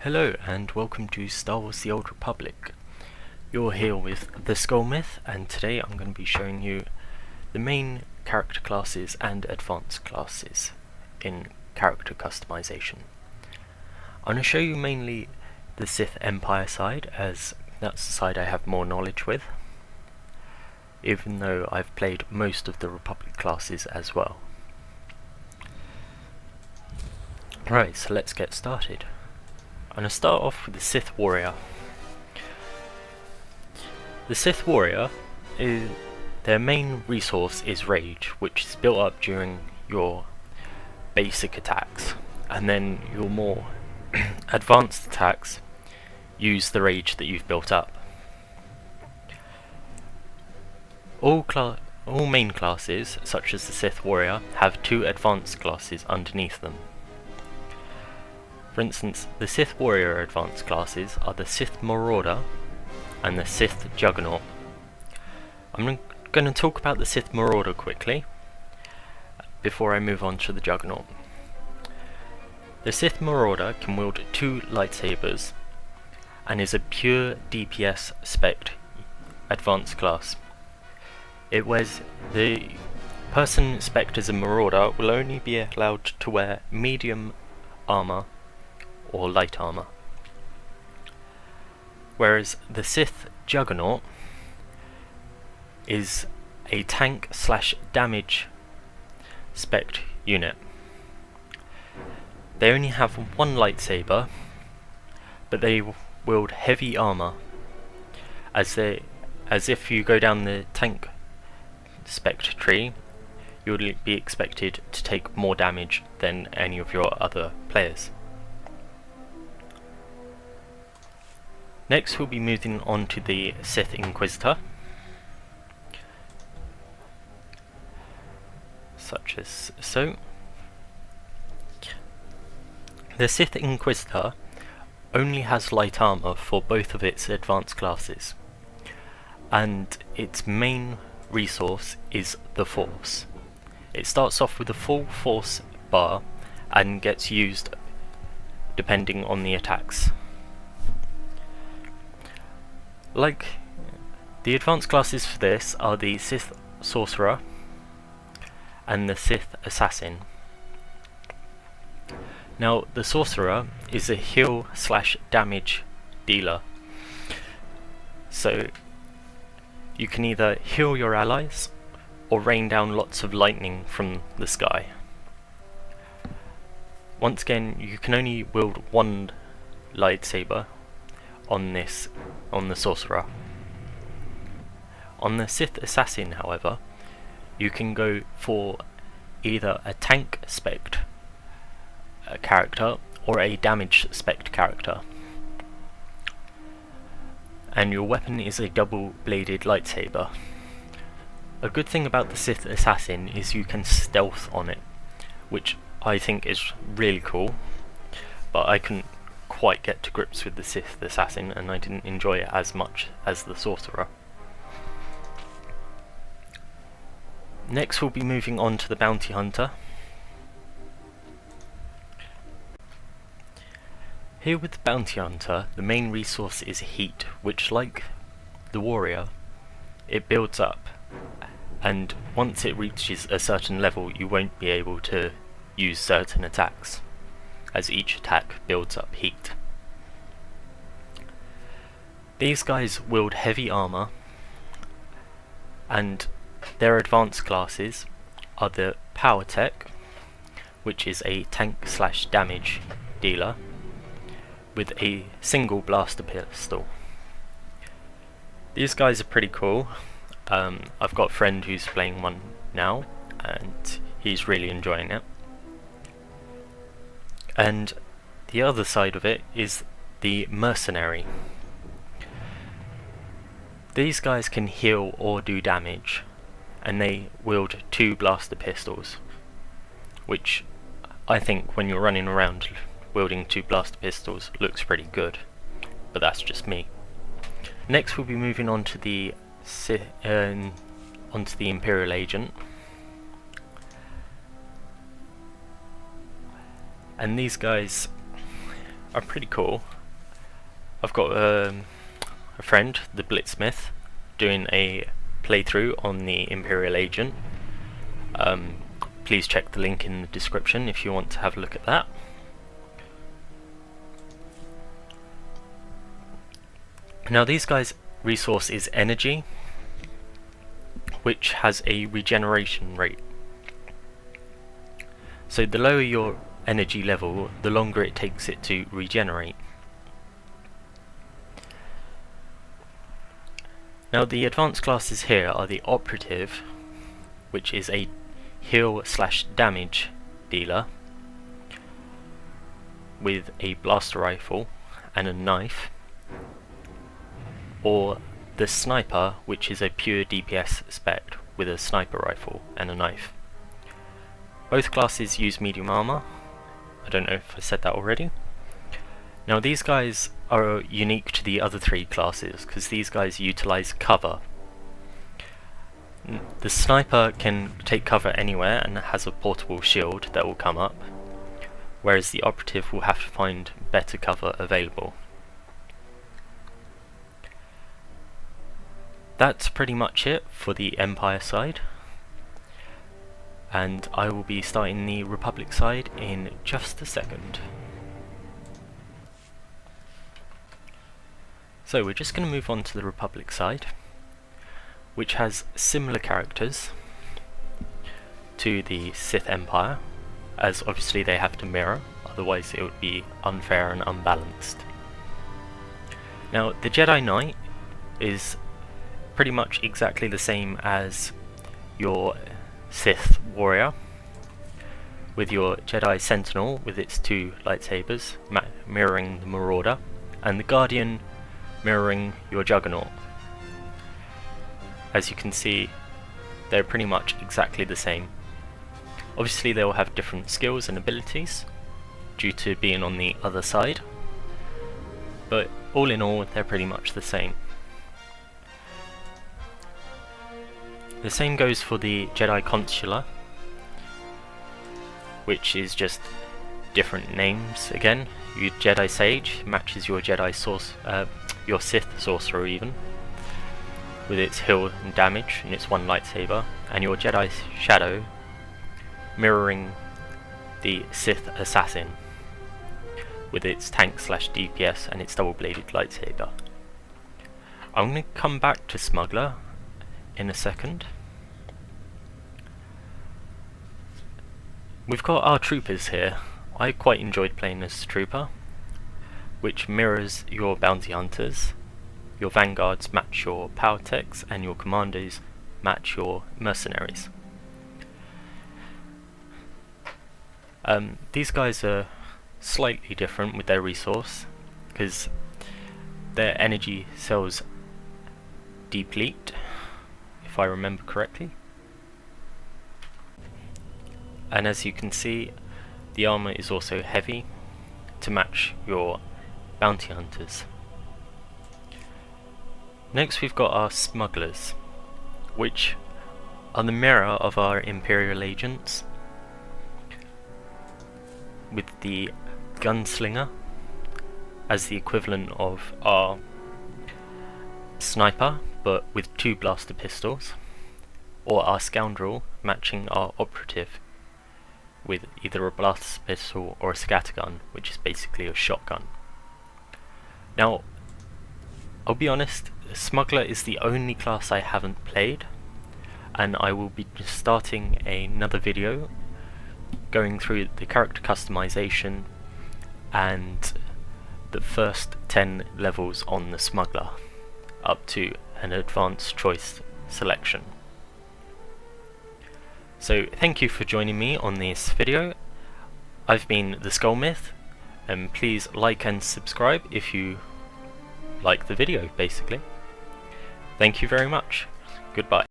Hello and welcome to Star Wars The Old Republic. You're here with Theskullmyth, and today I'm going to be showing you the main character classes and advanced classes in character customization. I'm going to show you mainly the Sith Empire side, as that's the side I have more knowledge with, even though I've played most of the Republic classes as well. Right, so let's get started. I'm going to start off with the Sith Warrior. The Sith Warrior, their main resource is Rage, which is built up during your basic attacks, and then your more advanced attacks use the Rage that you've built up. All main classes, such as the Sith Warrior, have two advanced classes underneath them. For instance, the Sith Warrior advanced classes are the Sith Marauder and the Sith Juggernaut. I'm going to talk about the Sith Marauder quickly before I move on to the Juggernaut. The Sith Marauder can wield two lightsabers and is a pure DPS spec advanced class. The person spec'd as a Marauder will only be allowed to wear medium armor or light armor, whereas the Sith Juggernaut is a tank/damage spec unit. They only have one lightsaber, but they wield heavy armor, as if you go down the tank spec tree, you would be expected to take more damage than any of your other players. Next we'll be moving on to the Sith Inquisitor, such as so. The Sith Inquisitor only has light armor for both of its advanced classes, and its main resource is the Force. It starts off with a full Force bar and gets used depending on the attacks. Like, the advanced classes for this are the Sith Sorcerer and the Sith Assassin. Now, the Sorcerer is a heal/damage dealer, so you can either heal your allies or rain down lots of lightning from the sky. Once again, you can only wield one lightsaber on the Sorcerer. On the Sith Assassin, however, you can go for either a tank spec character or a damage spec character, and your weapon is a double-bladed lightsaber. A good thing about the Sith Assassin is you can stealth on it, which I think is really cool, but I couldn't quite get to grips with the Sith Assassin, and I didn't enjoy it as much as the Sorcerer. Next we'll be moving on to the Bounty Hunter. Here with the Bounty Hunter, the main resource is heat, which, like the Warrior, it builds up, and once it reaches a certain level you won't be able to use certain attacks, as each attack builds up heat. These guys wield heavy armor, and their advanced classes are the Power Tech, which is a tank/damage dealer with a single blaster pistol. These guys are pretty cool. I've got a friend who's playing one now, and he's really enjoying it. And the other side of it is the Mercenary. These guys can heal or do damage, and they wield two blaster pistols, which I think when you're running around wielding two blaster pistols looks pretty good, but that's just me. Next we'll be moving on to the Imperial Agent. And these guys are pretty cool. I've got a friend, the blitzmyth, doing a playthrough on the Imperial agent. Please check the link in the description if you want to have a look at that. Now these guys' resource is energy, which has a regeneration rate. So the lower your energy level, the longer it takes it to regenerate. Now the advanced classes here are the operative, which is a heal/damage dealer with a blaster rifle and a knife, or the sniper, which is a pure DPS spec with a sniper rifle and a knife. Both classes use medium armor. I don't know if I said that already. Now these guys are unique to the other three classes because these guys utilize cover. The sniper can take cover anywhere and has a portable shield that will come up, whereas the operative will have to find better cover available. That's pretty much it for the Empire side, and I will be starting the Republic side in just a second. So we're just going to move on to the Republic side, which has similar characters to the Sith Empire, as obviously they have to mirror, otherwise it would be unfair and unbalanced. Now the Jedi Knight is pretty much exactly the same as your Sith Warrior, with your Jedi Sentinel with its two lightsabers mirroring the Marauder, and the Guardian mirroring your Juggernaut. As you can see, they're pretty much exactly the same. Obviously they will have different skills and abilities due to being on the other side, but all in all they're pretty much the same. The same goes for the Jedi Consular, which is just different names again. Your Jedi Sage matches your your Sith Sorcerer even, with its heal and damage and its one lightsaber, and your Jedi Shadow mirroring the Sith Assassin with its tank/DPS and its double-bladed lightsaber. I'm going to come back to Smuggler in a second. We've got our troopers here. I quite enjoyed playing as Trooper, which mirrors your bounty hunters. Your vanguards match your power techs and your commandos match your mercenaries. These guys are slightly different with their resource because their energy cells deplete, if I remember correctly. And as you can see, the armor is also heavy to match your bounty hunters. Next we've got our smugglers, which are the mirror of our Imperial agents, with the gunslinger as the equivalent of our sniper but with two blaster pistols, or our scoundrel matching our operative with either a blaster pistol or a scattergun, which is basically a shotgun. Now, I'll be honest, Smuggler is the only class I haven't played, and I will be starting another video going through the character customization and the first 10 levels on the Smuggler up to an advanced choice selection. So thank you for joining me on this video. I've been Theskullmyth, and please like and subscribe if you like the video, basically. Thank you very much. Goodbye.